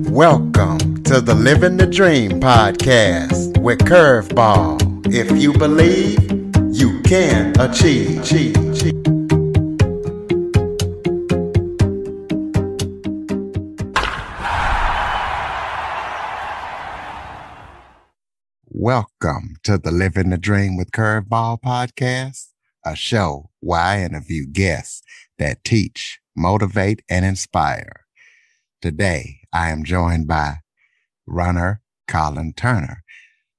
Welcome to the Living the Dream podcast with Curveball. If you believe, you can achieve. Welcome to the Living the Dream with Curveball podcast, a show where I interview guests that teach, motivate, and inspire. Today, I am joined by runner Colin Turner.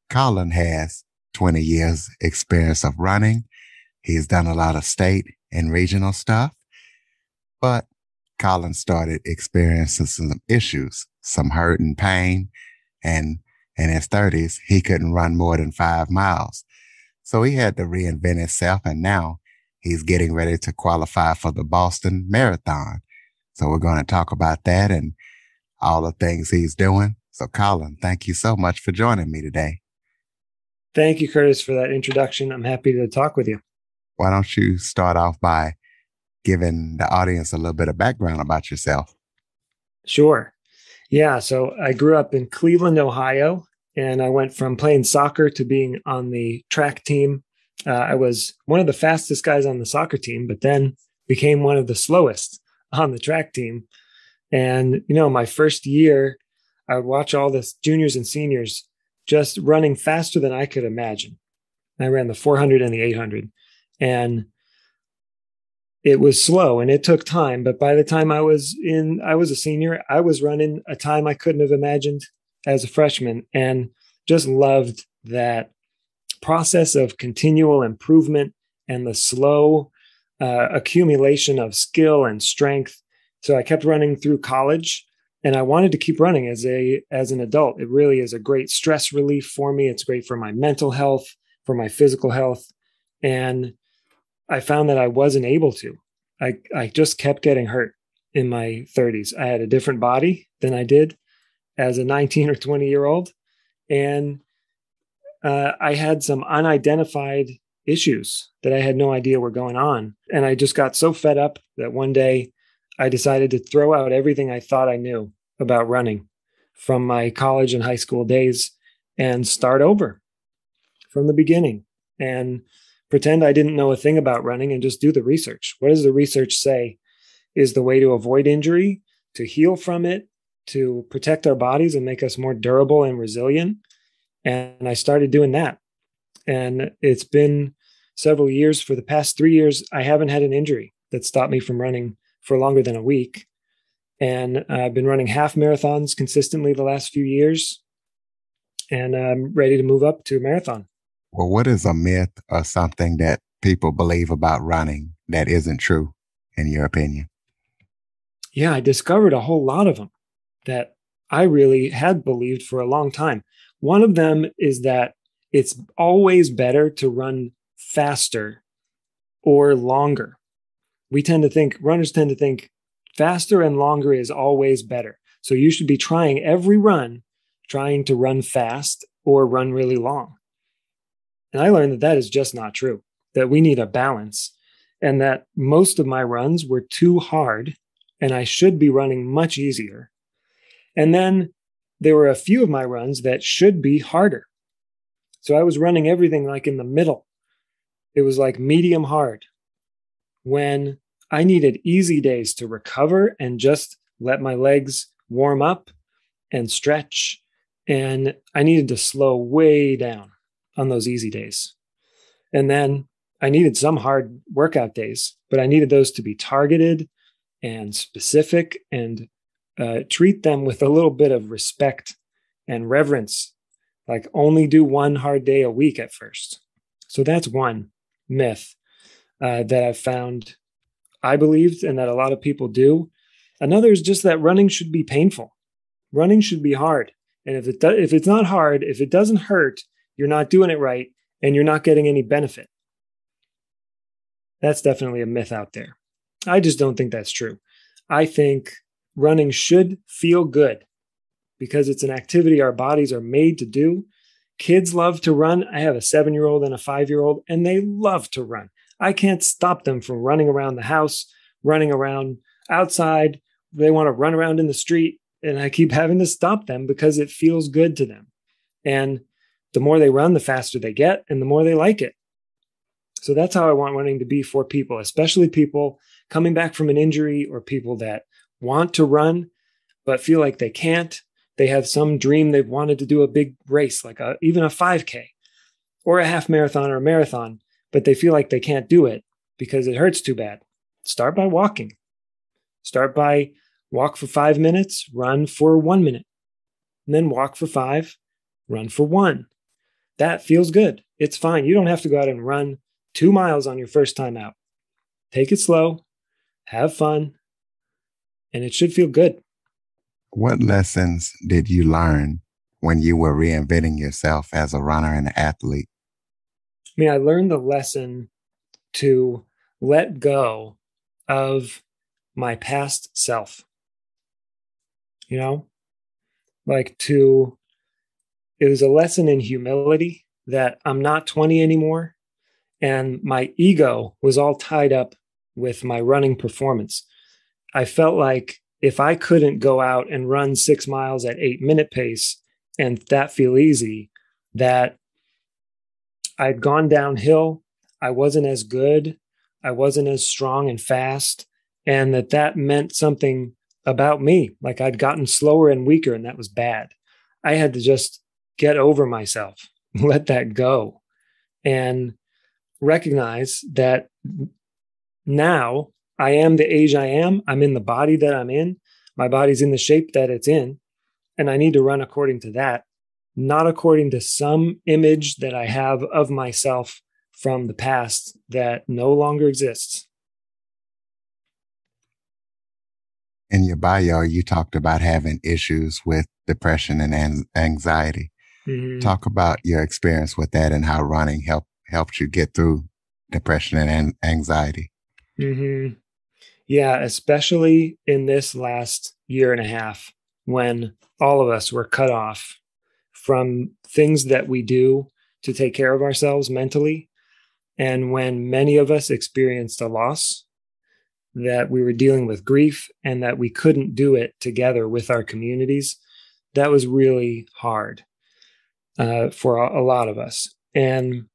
Colin has 20 years experience of running. He's done a lot of state and regional stuff, but Colin started experiencing some issues, some hurt and pain, and in his 30s, he couldn't run more than 5 miles. So he had to reinvent himself, and now he's getting ready to qualify for the Boston Marathon. So we're going to talk about that and all the things he's doing. So Colin, thank you so much for joining me today. Thank you, Curtis, for that introduction. I'm happy to talk with you. Why don't you start off by giving the audience a little bit of background about yourself? Sure. Yeah. So I grew up in Cleveland, Ohio, and I went from playing soccer to being on the track team. I was one of the fastest guys on the soccer team, but then became one of the slowest on the track team. And, my first year, I would watch all the juniors and seniors just running faster than I could imagine. I ran the 400 and the 800, and it was slow and it took time. But by the time I was a senior, I was running a time I couldn't have imagined as a freshman, and just loved that process of continual improvement and the slow accumulation of skill and strength. So I kept running through college, and I wanted to keep running as an adult. It really is a great stress relief for me. It's great for my mental health, for my physical health. And I found that I wasn't able to. I just kept getting hurt in my 30s. I had a different body than I did as a 19 or 20-year-old. And I had some unidentified issues that I had no idea were going on. And I just got so fed up that one day I decided to throw out everything I thought I knew about running from my college and high school days and start over from the beginning and pretend I didn't know a thing about running and just do the research. What does the research say is the way to avoid injury, to heal from it, to protect our bodies and make us more durable and resilient? And I started doing that. And it's been several years. For the past 3 years, I haven't had an injury that stopped me from running for longer than a week. And I've been running half marathons consistently the last few years. And I'm ready to move up to a marathon. Well, what is a myth or something that people believe about running that isn't true, in your opinion? Yeah, I discovered a whole lot of them that I really had believed for a long time. One of them is that it's always better to run faster or longer. Runners tend to think faster and longer is always better. So you should be trying every run, trying to run fast or run really long. And I learned that is just not true, that we need a balance, and that most of my runs were too hard and I should be running much easier. And then there were a few of my runs that should be harder. So I was running everything like in the middle. It was like medium hard, when I needed easy days to recover and just let my legs warm up and stretch. And I needed to slow way down on those easy days. And then I needed some hard workout days, but I needed those to be targeted and specific, and treat them with a little bit of respect and reverence, like only do one hard day a week at first. So that's one myth that I've found I believed and that a lot of people do. Another is just that running should be painful. Running should be hard. And if it's not hard, if it doesn't hurt, you're not doing it right and you're not getting any benefit. That's definitely a myth out there. I just don't think that's true. I think running should feel good because it's an activity our bodies are made to do. Kids love to run. I have a 7-year-old and a 5-year-old, and they love to run. I can't stop them from running around the house, running around outside. They want to run around in the street. and I keep having to stop them because it feels good to them. And the more they run, the faster they get and the more they like it. So that's how I want running to be for people, especially people coming back from an injury or people that want to run but feel like they can't. They have some dream they've wanted to do a big race, like even a 5K or a half marathon or a marathon, but they feel like they can't do it because it hurts too bad. Start by walking. Start by walk for 5 minutes, run for 1 minute, and then walk for 5, run for 1. That feels good. It's fine. You don't have to go out and run 2 miles on your first time out. Take it slow, have fun, and it should feel good. What lessons did you learn when you were reinventing yourself as a runner and an athlete? I mean, I learned the lesson to let go of my past self. It was a lesson in humility that I'm not 20 anymore. And my ego was all tied up with my running performance. I felt like if I couldn't go out and run 6 miles at 8-minute pace and that feel easy, that I'd gone downhill. I wasn't as good. I wasn't as strong and fast. And that meant something about me. Like I'd gotten slower and weaker, and that was bad. I had to just get over myself, let that go, and recognize that now I am the age I am. I'm in the body that I'm in. My body's in the shape that it's in. And I need to run according to that, not according to some image that I have of myself from the past that no longer exists. In your bio, you talked about having issues with depression and anxiety. Mm-hmm. Talk about your experience with that and how running helped you get through depression and anxiety. Mm-hmm. Yeah, especially in this last year and a half when all of us were cut off from things that we do to take care of ourselves mentally. And when many of us experienced a loss, that we were dealing with grief and that we couldn't do it together with our communities, that was really hard for a lot of us. And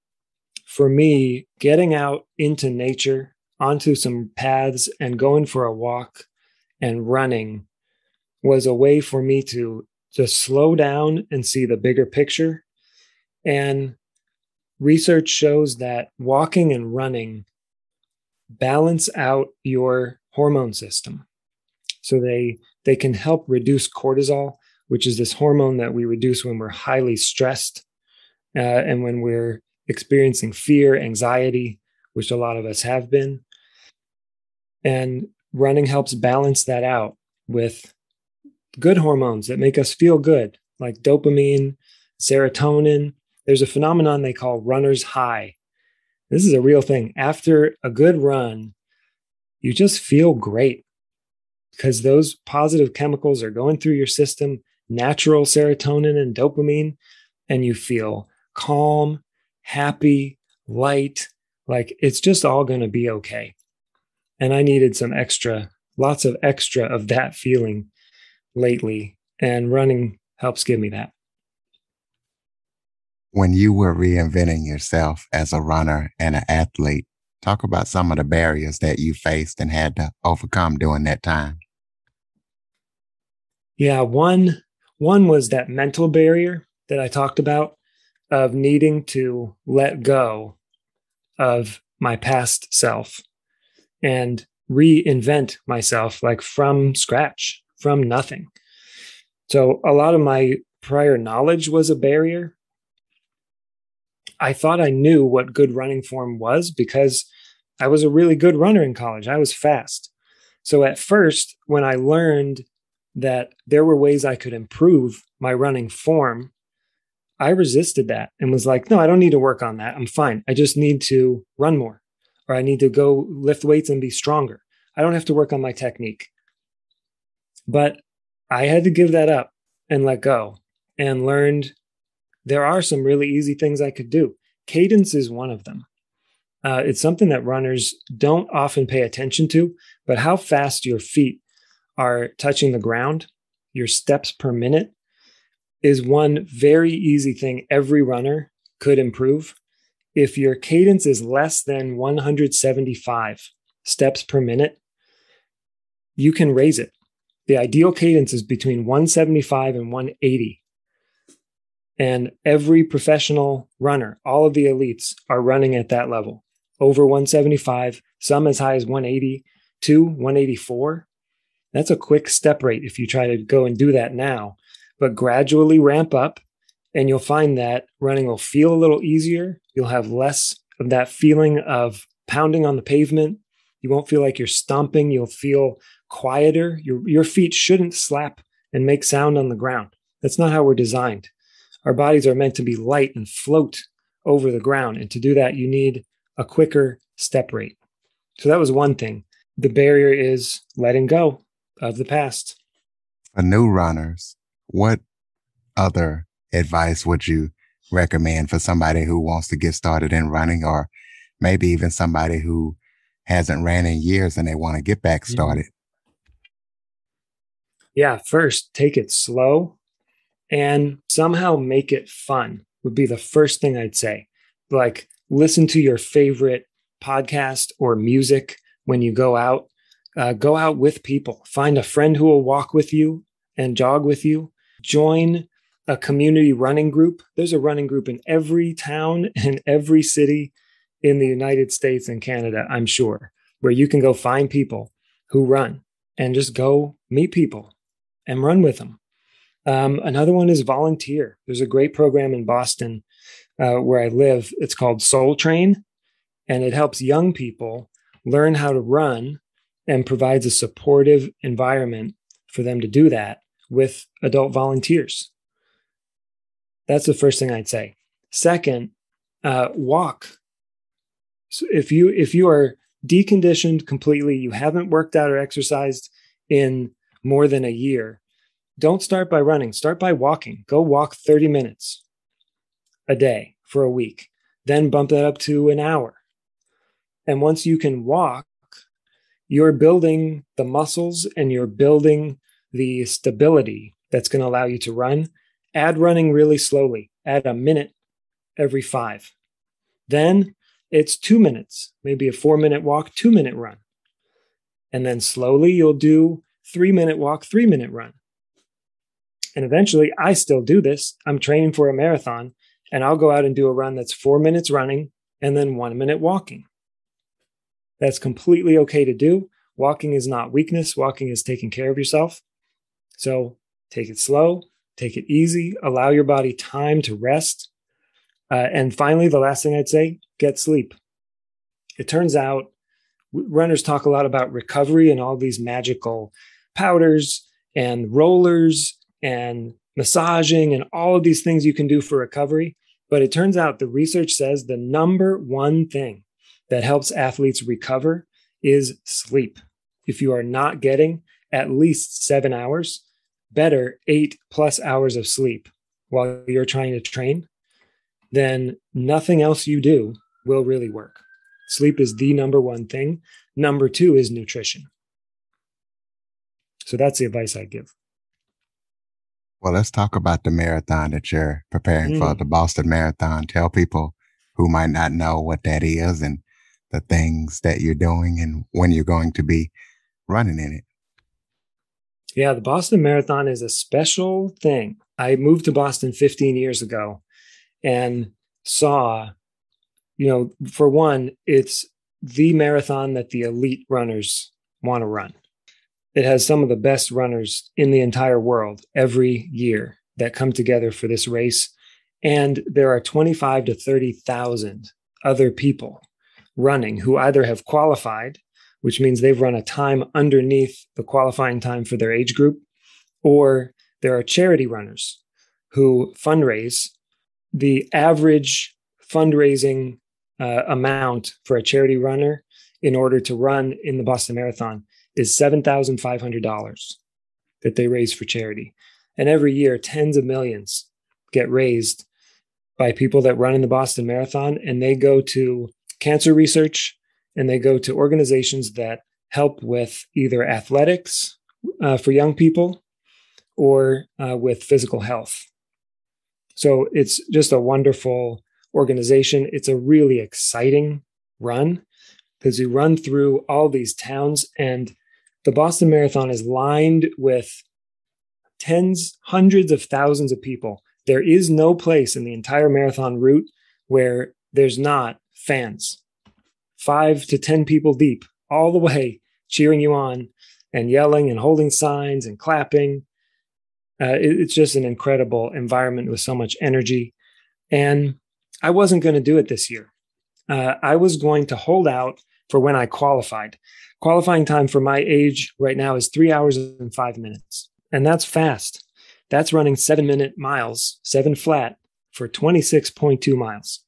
for me, getting out into nature, onto some paths and going for a walk and running was a way for me to just slow down and see the bigger picture. And research shows that walking and running balance out your hormone system. So they can help reduce cortisol, which is this hormone that we reduce when we're highly stressed and when we're experiencing fear, anxiety, which a lot of us have been. And running helps balance that out with good hormones that make us feel good, like dopamine, serotonin. There's a phenomenon they call runner's high. This is a real thing. After a good run, you just feel great because those positive chemicals are going through your system, natural serotonin and dopamine, and you feel calm, happy, light, like it's just all going to be okay. And I needed lots of extra of that feeling lately, and running helps give me that. When you were reinventing yourself as a runner and an athlete, talk about some of the barriers that you faced and had to overcome during that time. Yeah, one was that mental barrier that I talked about of needing to let go of my past self and reinvent myself like from scratch, from nothing. So a lot of my prior knowledge was a barrier. I thought I knew what good running form was because I was a really good runner in college. I was fast. So at first, when I learned that there were ways I could improve my running form, I resisted that and was like, no, I don't need to work on that. I'm fine. I just need to run more, or I need to go lift weights and be stronger. I don't have to work on my technique. But I had to give that up and let go and learned there are some really easy things I could do. Cadence is one of them. It's something that runners don't often pay attention to, but how fast your feet are touching the ground your steps per minute, is one very easy thing every runner could improve. If your cadence is less than 175 steps per minute, you can raise it. The ideal cadence is between 175 and 180. And every professional runner, all of the elites, are running at that level, over 175, some as high as 182, 184. That's a quick step rate if you try to go and do that now, but gradually ramp up, and you'll find that running will feel a little easier. You'll have less of that feeling of pounding on the pavement. You won't feel like you're stomping. You'll feel quieter. Your feet shouldn't slap and make sound on the ground. That's not how we're designed. Our bodies are meant to be light and float over the ground. And to do that, you need a quicker step rate. So that was one thing. The barrier is letting go of the past. For new runners, what other advice would you recommend for somebody who wants to get started in running, or maybe even somebody who hasn't ran in years and they want to get back started? Yeah, first, take it slow and somehow make it fun would be the first thing I'd say. Like, listen to your favorite podcast or music when you go out. Go out with people. Find a friend who will walk with you and jog with you. Join a community running group. There's a running group in every town and every city in the United States and Canada, I'm sure, where you can go find people who run and just go meet people and run with them. Another one is volunteer. There's a great program in Boston where I live. It's called Soul Train, and it helps young people learn how to run and provides a supportive environment for them to do that with adult volunteers. That's the first thing I'd say. Second, walk. So if you are deconditioned completely, you haven't worked out or exercised in more than a year, don't start by running. Start by walking. Go walk 30 minutes a day for a week. Then bump that up to an hour. And once you can walk, you're building the muscles and you're building the stability that's going to allow you to run. Add running really slowly. Add a minute every 5. Then it's 2 minutes, maybe a 4-minute walk, 2-minute run. And then slowly you'll do 3-minute walk, 3-minute run. And eventually, I still do this. I'm training for a marathon, and I'll go out and do a run that's 4 minutes running and then 1 minute walking. That's completely okay to do. Walking is not weakness. Walking is taking care of yourself. So take it slow, take it easy, allow your body time to rest. And finally, the last thing I'd say, get sleep. It turns out runners talk a lot about recovery and all these magical powders and rollers and massaging and all of these things you can do for recovery. But it turns out the research says the number one thing that helps athletes recover is sleep. If you are not getting at least 7 hours, better 8+ hours of sleep while you're trying to train, then nothing else you do will really work. Sleep is the number one thing. Number 2 is nutrition. So that's the advice I give. Well, let's talk about the marathon that you're preparing for, the Boston Marathon. Tell people who might not know what that is and the things that you're doing and when you're going to be running in it. Yeah, the Boston Marathon is a special thing. I moved to Boston 15 years ago and saw, for one, it's the marathon that the elite runners want to run. It has some of the best runners in the entire world every year that come together for this race. And there are 25 to 30,000 other people running who either have qualified, which means they've run a time underneath the qualifying time for their age group, or there are charity runners who fundraise. The average fundraising amount for a charity runner in order to run in the Boston Marathon is $7,500 that they raise for charity. And every year, tens of millions get raised by people that run in the Boston Marathon, and they go to cancer research, and they go to organizations that help with either athletics for young people or with physical health. So it's just a wonderful organization. It's a really exciting run because you run through all these towns, and the Boston Marathon is lined with tens, hundreds of thousands of people. There is no place in the entire marathon route where there's not fans, 5 to 10 people deep, all the way cheering you on and yelling and holding signs and clapping. It's just an incredible environment with so much energy. And I wasn't going to do it this year. I was going to hold out for when I qualified. Qualifying time for my age right now is 3 hours and 5 minutes. And that's fast. That's running 7-minute miles, 7 flat for 26.2 miles.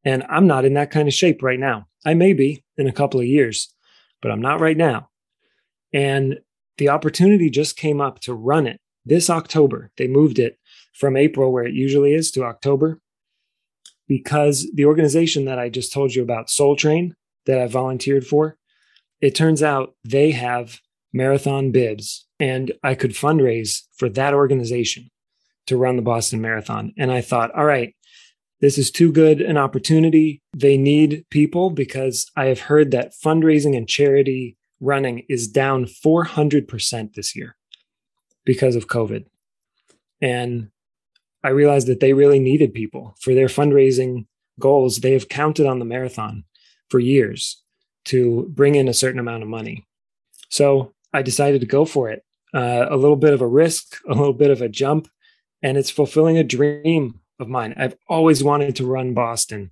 And I'm not in that kind of shape right now. I may be in a couple of years, but I'm not right now. And the opportunity just came up to run it this October. They moved it from April, where it usually is, to October, because the organization that I just told you about, Soul Train, that I volunteered for, it turns out they have marathon bibs, and I could fundraise for that organization to run the Boston Marathon. And I thought, all right, this is too good an opportunity. They need people, because I have heard that fundraising and charity running is down 400% this year because of COVID. And I realized that they really needed people for their fundraising goals. They have counted on the marathon for years to bring in a certain amount of money. So I decided to go for it. A little bit of a risk, a little bit of a jump, and it's fulfilling a dream of mine. I've always wanted to run Boston,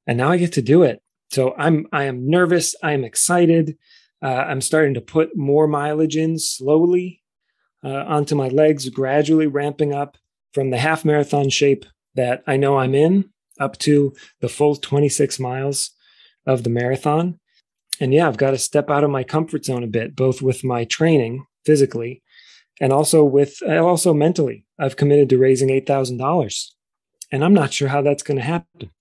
and now I get to do it. So I am nervous. I am excited. I'm starting to put more mileage in slowly onto my legs, gradually ramping up from the half marathon shape that I know I'm in up to the full 26 miles of the marathon. And yeah, I've got to step out of my comfort zone a bit, both with my training physically and also mentally. I've committed to raising $8,000, and I'm not sure how that's going to happen.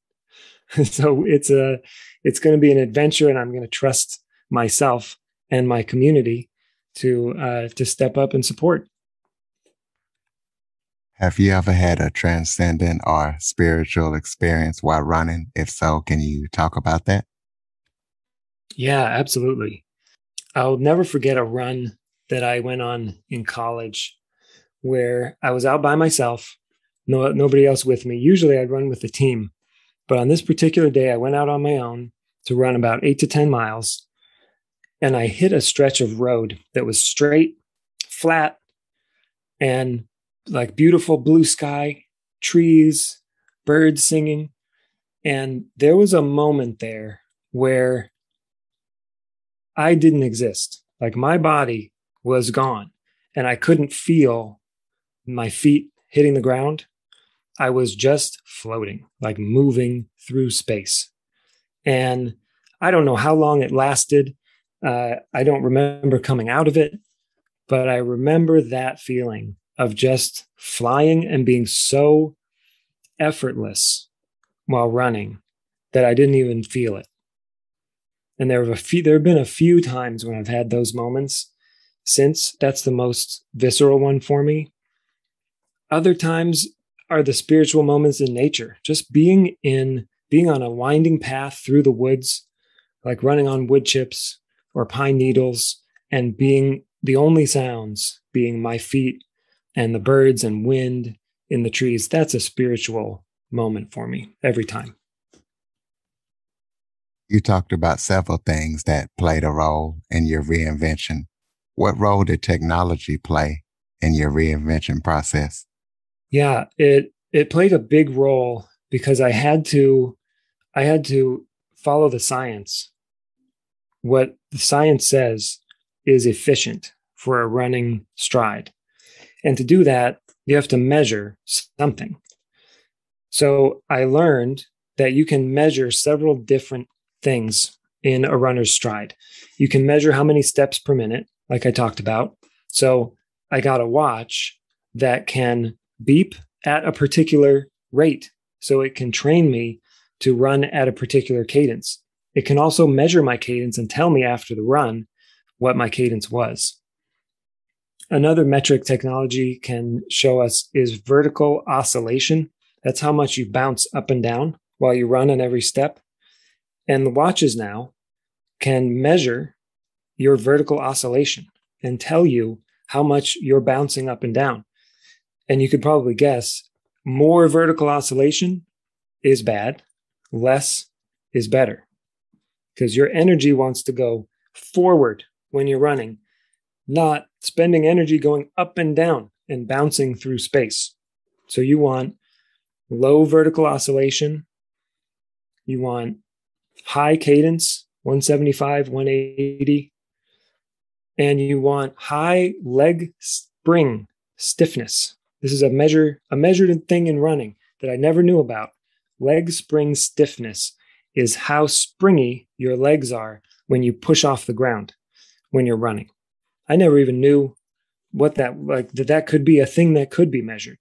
So it's going to be an adventure, and I'm going to trust myself and my community to step up and support. Have you ever had a transcendent or spiritual experience while running? If so, can you talk about that? Yeah, absolutely. I'll never forget a run that I went on in college where I was out by myself, nobody else with me. Usually I'd run with a team, but on this particular day, I went out on my own to run about 8 to 10 miles, and I hit a stretch of road that was straight, flat, and like beautiful blue sky, trees, birds singing. And there was a moment there where I didn't exist. Like my body was gone, and I couldn't feel my feet hitting the ground. I was just floating, like moving through space. And I don't know how long it lasted. I don't remember coming out of it, but I remember that feeling of just flying and being so effortless while running that I didn't even feel it. And there have been a few times when I've had those moments since. That's the most visceral one for me. Other times are the spiritual moments in nature, just being on a winding path through the woods, like running on wood chips or pine needles, and being the only sounds being my feet and the birds and wind in the trees. That's a spiritual moment for me every time. You talked about several things that played a role in your reinvention. What role did technology play in your reinvention process? Yeah, it played a big role because I had to follow the science. What the science says is efficient for a running stride. And to do that, you have to measure something. So I learned that you can measure several different things in a runner's stride. You can measure how many steps per minute, like I talked about. So I got a watch that can beep at a particular rate. So it can train me to run at a particular cadence. It can also measure my cadence and tell me after the run what my cadence was. Another metric technology can show us is vertical oscillation. That's how much you bounce up and down while you run on every step. And the watches now can measure your vertical oscillation and tell you how much you're bouncing up and down. And you could probably guess more vertical oscillation is bad, less is better, because your energy wants to go forward when you're running, not spending energy going up and down and bouncing through space. So you want low vertical oscillation. You want high cadence, 175, 180. And you want high leg spring stiffness. This is a measured thing in running that I never knew about. Leg spring stiffness is how springy your legs are when you push off the ground when you're running. I never even knew what that could be a thing that could be measured.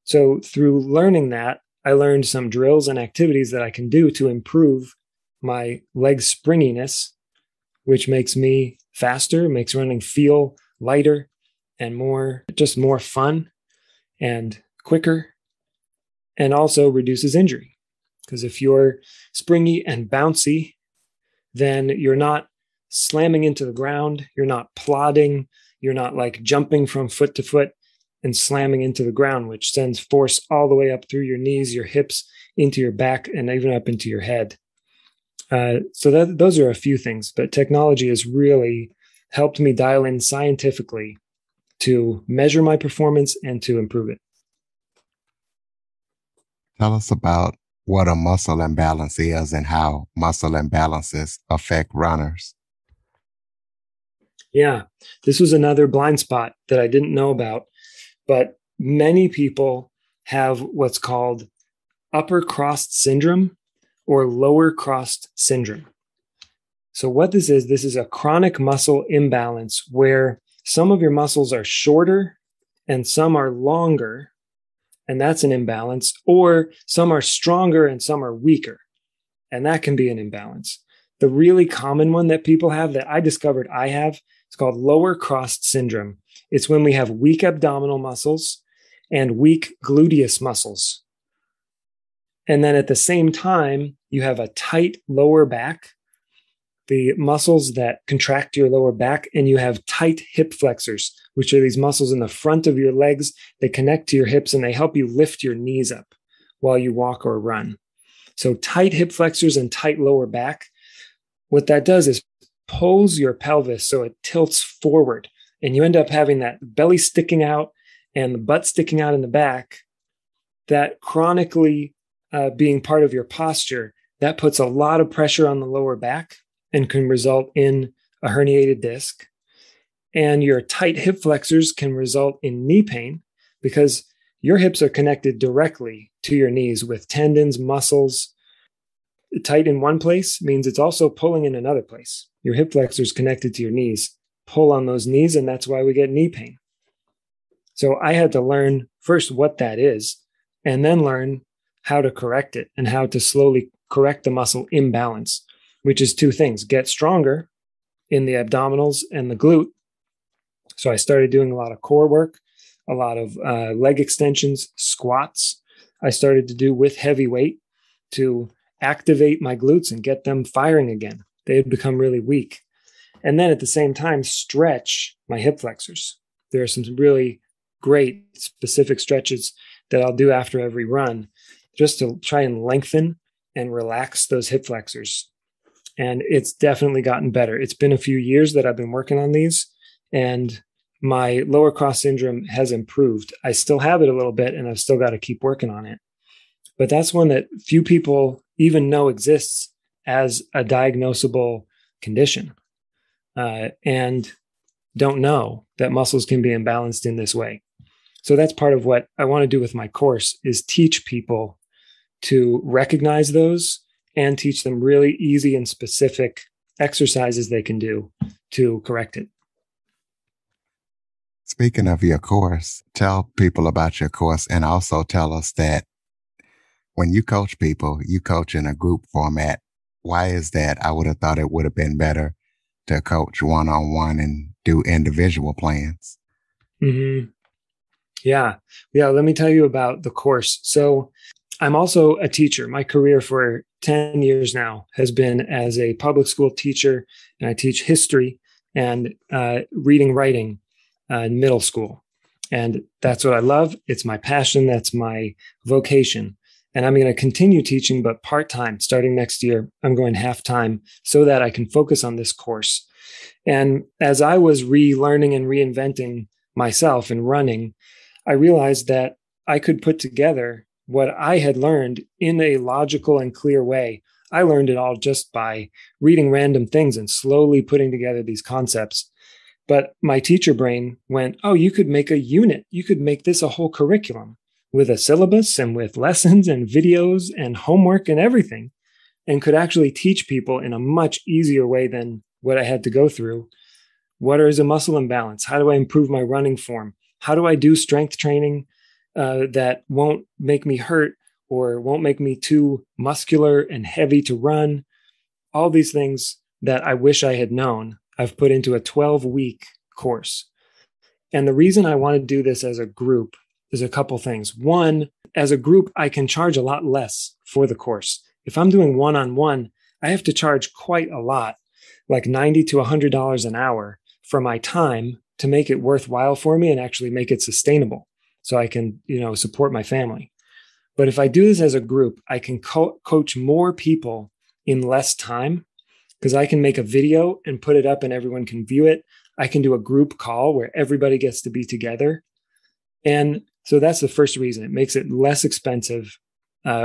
So through learning that, I learned some drills and activities that I can do to improve my leg springiness, which makes me faster, makes running feel lighter and more fun and quicker, and also reduces injury. Because if you're springy and bouncy, then you're not slamming into the ground, you're not plodding, you're not like jumping from foot to foot and slamming into the ground, which sends force all the way up through your knees, your hips, into your back, and even up into your head. Those are a few things, but technology has really helped me dial in scientifically to measure my performance and to improve it. Tell us about what a muscle imbalance is and how muscle imbalances affect runners. Yeah, this was another blind spot that I didn't know about, but many people have what's called upper crossed syndrome or lower crossed syndrome. So what this is a chronic muscle imbalance where some of your muscles are shorter and some are longer, and that's an imbalance, or some are stronger and some are weaker, and that can be an imbalance. The really common one that people have that I discovered I have, it's called lower crossed syndrome. It's when we have weak abdominal muscles and weak gluteus muscles. And then at the same time, you have a tight lower back, the muscles that contract your lower back, and you have tight hip flexors, which are these muscles in the front of your legs. They connect to your hips and they help you lift your knees up while you walk or run. So tight hip flexors and tight lower back, what that does is pulls your pelvis so it tilts forward, and you end up having that belly sticking out and the butt sticking out in the back. That chronically being part of your posture, that puts a lot of pressure on the lower back and can result in a herniated disc. And your tight hip flexors can result in knee pain because your hips are connected directly to your knees with tendons, muscles. Tight in one place means it's also pulling in another place. Your hip flexors connected to your knees pull on those knees, and that's why we get knee pain. So I had to learn first what that is, and then learn how to correct it and how to slowly correct the muscle imbalance, which is two things: get stronger in the abdominals and the glute. So I started doing a lot of core work, a lot of leg extensions, squats. I started to do with heavy weight to activate my glutes and get them firing again. They had become really weak. And then at the same time, stretch my hip flexors. There are some really great specific stretches that I'll do after every run just to try and lengthen and relax those hip flexors. And it's definitely gotten better. It's been a few years that I've been working on these, and my lower cross syndrome has improved. I still have it a little bit, and I've still got to keep working on it. But that's one that few people even know exists as a diagnosable condition, and don't know that muscles can be imbalanced in this way. So that's part of what I want to do with my course, is teach people to recognize those and teach them really easy and specific exercises they can do to correct it. Speaking of your course, tell people about your course, and also tell us that when you coach people, you coach in a group format. Why is that? I would have thought it would have been better to coach one-on-one and do individual plans. Hmm. Yeah. Yeah. Let me tell you about the course. So I'm also a teacher. My career for 10 years now has been as a public school teacher, and I teach history and reading, writing in middle school. And that's what I love. It's my passion. That's my vocation. And I'm going to continue teaching, but part time starting next year. I'm going half time so that I can focus on this course. And as I was relearning and reinventing myself and running, I realized that I could put together what I had learned in a logical and clear way. I learned it all just by reading random things and slowly putting together these concepts. But my teacher brain went, oh, you could make a unit. You could make this a whole curriculum with a syllabus and with lessons and videos and homework and everything, and could actually teach people in a much easier way than what I had to go through. What is a muscle imbalance? How do I improve my running form? How do I do strength training that won't make me hurt or won't make me too muscular and heavy to run? All these things that I wish I had known, I've put into a 12-week course. And the reason I want to do this as a group is a couple things. One, as a group, I can charge a lot less for the course. If I'm doing one-on-one, I have to charge quite a lot, like $90 to $100 an hour for my time to make it worthwhile for me and actually make it sustainable so I can, support my family. But if I do this as a group, I can coach more people in less time because I can make a video and put it up and everyone can view it. I can do a group call where everybody gets to be together. And so that's the first reason. It makes it less expensive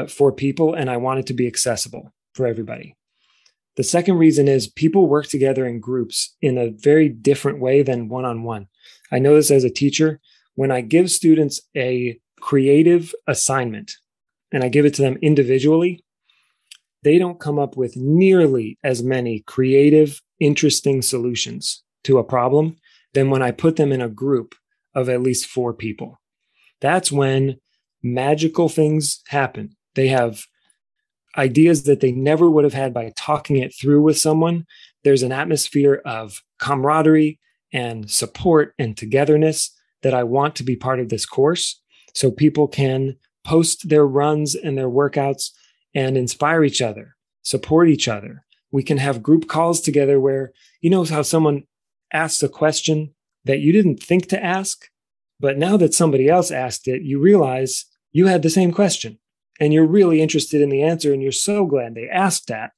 for people, and I want it to be accessible for everybody. The second reason is people work together in groups in a very different way than one-on-one. I know this as a teacher. When I give students a creative assignment and I give it to them individually, they don't come up with nearly as many creative, interesting solutions to a problem than when I put them in a group of at least 4 people. That's when magical things happen. They have ideas that they never would have had by talking it through with someone. There's an atmosphere of camaraderie and support and togetherness that I want to be part of this course so people can post their runs and their workouts and inspire each other, support each other. We can have group calls together where, how someone asks a question that you didn't think to ask, but now that somebody else asked it, you realize you had the same question and you're really interested in the answer. And you're so glad they asked that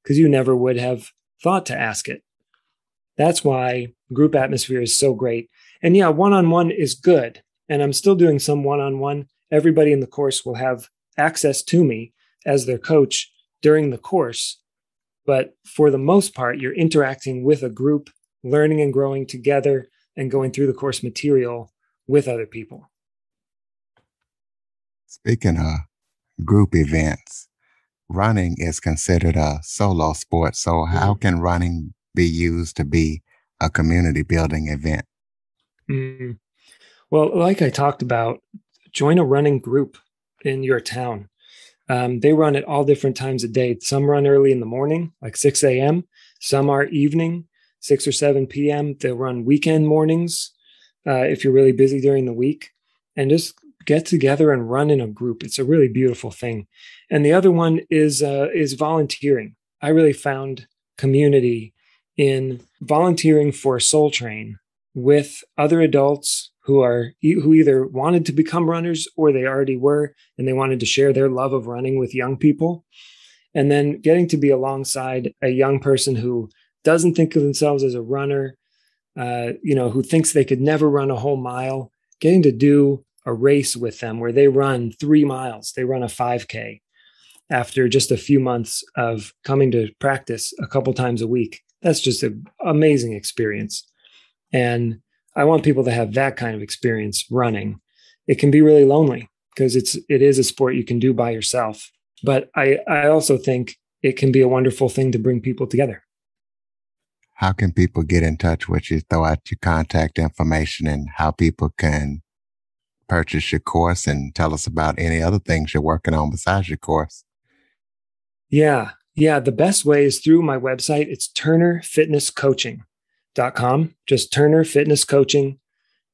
because you never would have thought to ask it. That's why group atmosphere is so great. And yeah, one-on-one is good. And I'm still doing some one-on-one. Everybody in the course will have access to me as their coach during the course. But for the most part, you're interacting with a group, learning and growing together, and going through the course material with other people. Speaking of group events, running is considered a solo sport. So how can running be used to be a community building event? Mm. Well, like I talked about, join a running group in your town. They run at all different times of day. Some run early in the morning, like 6 a.m. Some are evening, 6 or 7 p.m. They'll run weekend mornings if you're really busy during the week. And just get together and run in a group. It's a really beautiful thing. And the other one is volunteering. I really found community in volunteering for Soul Train with other adults who either wanted to become runners or they already were, and they wanted to share their love of running with young people. And then getting to be alongside a young person who doesn't think of themselves as a runner, who thinks they could never run a whole mile, getting to do a race with them where they run 3 miles, they run a 5K after just a few months of coming to practice a couple times a week. That's just an amazing experience. And I want people to have that kind of experience running. It can be really lonely because it is a sport you can do by yourself. But I also think it can be a wonderful thing to bring people together. How can people get in touch with you? Throw out your contact information and how people can purchase your course, and tell us about any other things you're working on besides your course. Yeah. The best way is through my website. It's turnerfitnesscoaching.com. Just Turner Fitness Coaching.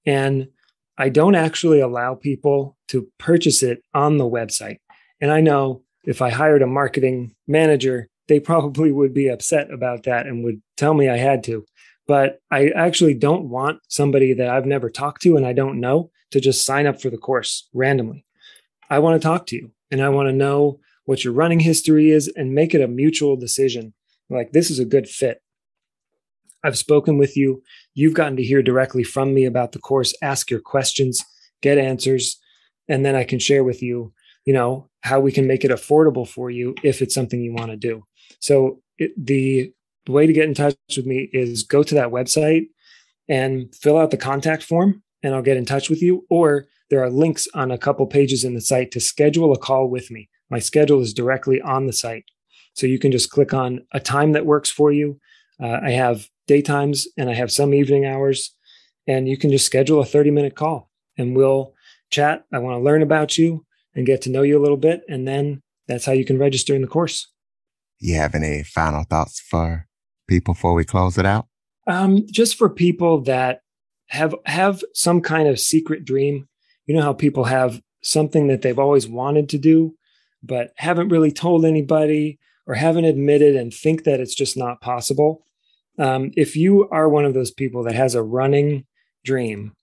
And I don't actually allow people to purchase it on the website. And I know if I hired a marketing manager, they probably would be upset about that and would tell me I had to. But I actually don't want somebody that I've never talked to and I don't know to just sign up for the course randomly. I want to talk to you and I want to know what your running history is and make it a mutual decision. Like, this is a good fit. I've spoken with you. You've gotten to hear directly from me about the course, ask your questions, get answers, and then I can share with you, how we can make it affordable for you if it's something you want to do. So the way to get in touch with me is go to that website and fill out the contact form and I'll get in touch with you. Or there are links on a couple pages in the site to schedule a call with me. My schedule is directly on the site. So you can just click on a time that works for you. I have daytimes and I have some evening hours, and you can just schedule a 30-minute call and we'll chat. I want to learn about you and get to know you a little bit. And then that's how you can register in the course. You have any final thoughts for people before we close it out? Just for people that have some kind of secret dream. You know how people have something that they've always wanted to do, but haven't really told anybody or haven't admitted and think that it's just not possible. If you are one of those people that has a running dream,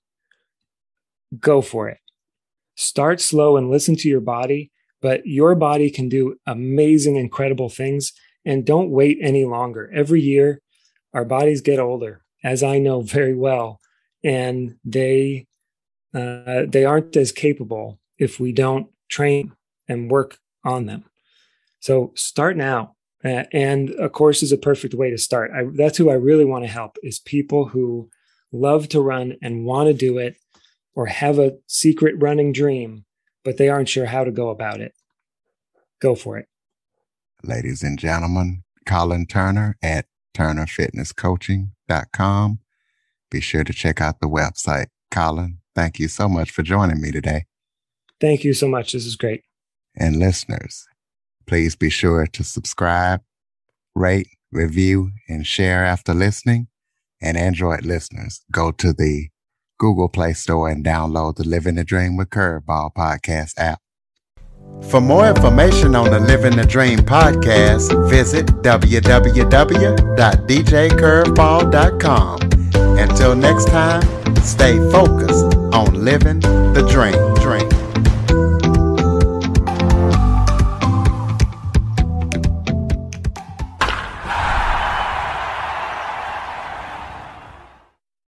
go for it. Start slow and listen to your body, but your body can do amazing, incredible things. And don't wait any longer. Every year, our bodies get older, as I know very well, and they aren't as capable if we don't train and work on them. So start now. And a course is a perfect way to start. That's who I really want to help, is people who love to run and want to do it or have a secret running dream, but they aren't sure how to go about it. Go for it. Ladies and gentlemen, Colin Turner at turnerfitnesscoaching.com. Be sure to check out the website. Colin, thank you so much for joining me today. Thank you so much. This is great. And listeners, please be sure to subscribe, rate, review, and share after listening. And Android listeners, go to the Google Play Store and download the Living the Dream with Curveball podcast app. For more information on the Living the Dream podcast, visit www.djcurveball.com. Until next time, stay focused on living the dream.